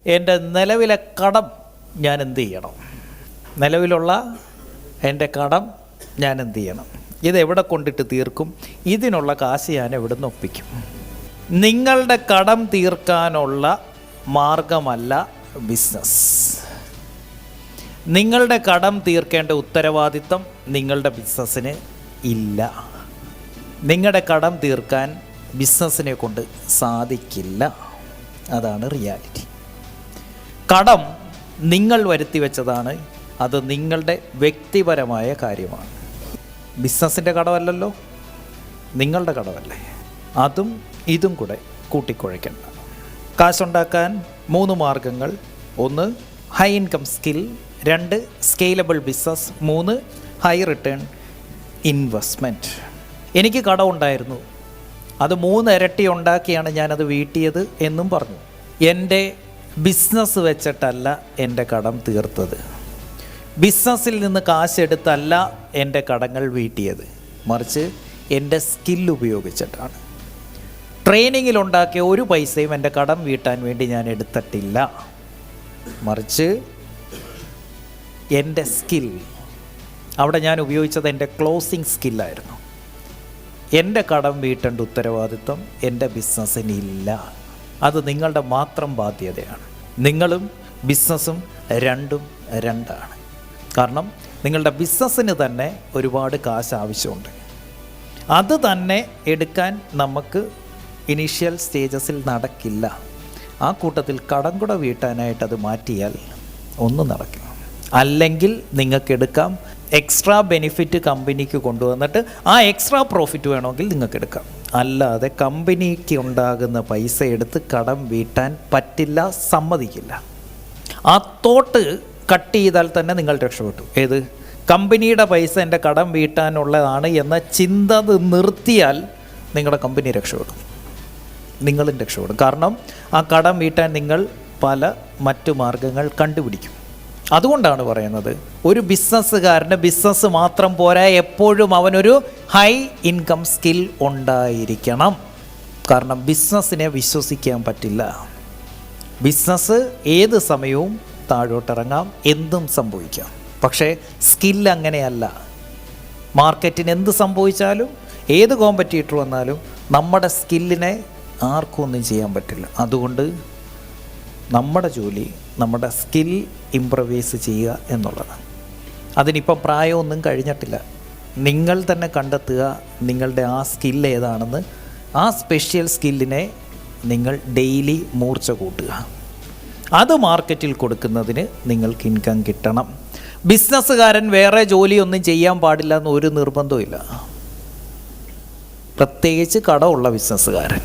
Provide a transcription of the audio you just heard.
എൻ്റെ നിലവിലെ കടം ഞാൻ എന്ത് ചെയ്യണം? നിലവിലുള്ള എൻ്റെ കടം ഞാൻ എന്ത് ചെയ്യണം? ഇതെവിടെ കൊണ്ടിട്ട് തീർക്കും? ഇതിനുള്ള കാശ് ഞാൻ എവിടെ നിന്ന് ഒപ്പിക്കും? നിങ്ങളുടെ കടം തീർക്കാനുള്ള മാർഗമല്ല ബിസിനസ്. നിങ്ങളുടെ കടം തീർക്കേണ്ട ഉത്തരവാദിത്തം നിങ്ങളുടെ ബിസിനസ്സിന് ഇല്ല. നിങ്ങളുടെ കടം തീർക്കാൻ ബിസിനസ്സിനെ കൊണ്ട് സാധിക്കില്ല. അതാണ് റിയാലിറ്റി. കടം നിങ്ങൾ വരുത്തി വെച്ചതാണ്. അത് നിങ്ങളുടെ വ്യക്തിപരമായ കാര്യമാണ്. ബിസിനസ്സിൻ്റെ കടമല്ലല്ലോ, നിങ്ങളുടെ കടമല്ലേ. അതും ഇതും കൂടെ കൂട്ടിക്കുഴയ്ക്കണ്ട. കാശുണ്ടാക്കാൻ 3 മാർഗങ്ങൾ: 1 high income skill, 2 scalable business, 3 high return investment. എനിക്ക് കടം ഉണ്ടായിരുന്നു, അത് 3 ഇരട്ടി ഉണ്ടാക്കിയാണ് ഞാനത് വീട്ടിയത് എന്നും പറഞ്ഞു. എൻ്റെ ബിസിനസ് വെച്ചിട്ടല്ല എൻ്റെ കടം തീർത്തത്. ബിസിനസ്സിൽ നിന്ന് കാശെടുത്തല്ല എൻ്റെ കടങ്ങൾ വീട്ടിയത്, മറിച്ച് എൻ്റെ സ്കിൽ ഉപയോഗിച്ചിട്ടാണ്. ട്രെയിനിങ്ങിലുണ്ടാക്കിയ ഒരു പൈസയും എൻ്റെ കടം വീട്ടാൻ വേണ്ടി ഞാൻ എടുത്തിട്ടില്ല, മറിച്ച് എൻ്റെ സ്കിൽ, അവിടെ ഞാൻ ഉപയോഗിച്ചത് എൻ്റെ ക്ലോസിംഗ് സ്കില്ലായിരുന്നു. എൻ്റെ കടം വീട്ടേണ്ട ഉത്തരവാദിത്വം എൻ്റെ ബിസിനസ്സിനില്ല. അത് നിങ്ങളുടെ മാത്രം ബാധ്യതയാണ്. നിങ്ങളും ബിസിനസ്സും രണ്ടും രണ്ടാണ്. കാരണം നിങ്ങളുടെ ബിസിനസ്സിന് തന്നെ ഒരുപാട് കാശ് ആവശ്യമുണ്ട്. അത് തന്നെ എടുക്കാൻ നമുക്ക് ഇനീഷ്യൽ സ്റ്റേജസിൽ നടക്കില്ല. ആ കൂട്ടത്തിൽ കടം കൂടെ വീട്ടാനായിട്ട് അത് മാറ്റിയാൽ ഒന്നും നടക്കില്ല. അല്ലെങ്കിൽ നിങ്ങൾക്ക് എടുക്കാം, എക്സ്ട്രാ ബെനിഫിറ്റ് കമ്പനിക്ക് കൊണ്ടുവന്നിട്ട് ആ എക്സ്ട്രാ പ്രോഫിറ്റ് വേണമെങ്കിൽ നിങ്ങൾക്ക് എടുക്കാം. അല്ലാതെ കമ്പനിക്ക് ഉണ്ടാകുന്ന പൈസ എടുത്ത് കടം വീട്ടാൻ പറ്റില്ല, സമ്മതിക്കില്ല. ആ തോട്ട് കട്ട് ചെയ്താൽ തന്നെ നിങ്ങൾ രക്ഷപ്പെട്ടു. ഏത്? കമ്പനിയുടെ പൈസ എൻ്റെ കടം വീട്ടാനുള്ളതാണ് എന്ന ചിന്ത നിർത്തിയാൽ നിങ്ങളുടെ കമ്പനി രക്ഷപ്പെടും, നിങ്ങളും രക്ഷപ്പെടും. കാരണം ആ കടം വീട്ടാൻ നിങ്ങൾ പല മറ്റു മാർഗങ്ങൾ കണ്ടുപിടിക്കും. അതുകൊണ്ടാണ് പറയുന്നത്, ഒരു ബിസിനസ്സുകാരന് ബിസിനസ് മാത്രം പോരാ, എപ്പോഴും അവനൊരു ഹൈ ഇൻകം സ്കിൽ ഉണ്ടായിരിക്കണം. കാരണം ബിസിനസ്സിനെ വിശ്വസിക്കാൻ പറ്റില്ല. ബിസിനസ് ഏത് സമയവും താഴോട്ടിറങ്ങാം, എന്തും സംഭവിക്കാം. പക്ഷേ സ്കിൽ അങ്ങനെയല്ല. മാർക്കറ്റിന് എന്ത് സംഭവിച്ചാലും, ഏത് കോമ്പറ്റീറ്റർ വന്നാലും നമ്മുടെ സ്കില്ലിനെ ആർക്കും ഒന്നും ചെയ്യാൻ പറ്റില്ല. അതുകൊണ്ട് നമ്മുടെ ജോലി നമ്മുടെ സ്കിൽ ഇംപ്രവൈസ് ചെയ്യുക എന്നുള്ളതാണ്. അതിനിപ്പം പ്രായമൊന്നും കഴിഞ്ഞിട്ടില്ല. നിങ്ങൾ തന്നെ കണ്ടെത്തുക നിങ്ങളുടെ ആ സ്കിൽ ഏതാണെന്ന്. ആ സ്പെഷ്യൽ സ്കില്ലിനെ നിങ്ങൾ ഡെയിലി മൂർച്ച കൂട്ടുക. അത് മാർക്കറ്റിൽ കൊടുക്കുന്നതിന് നിങ്ങൾക്ക് ഇൻകം കിട്ടണം. ബിസിനസ്സുകാരൻ വേറെ ജോലിയൊന്നും ചെയ്യാൻ പാടില്ല എന്ന് ഒരു നിർബന്ധവും ഇല്ല, പ്രത്യേകിച്ച് കടമുള്ള ബിസിനസ്സുകാരൻ.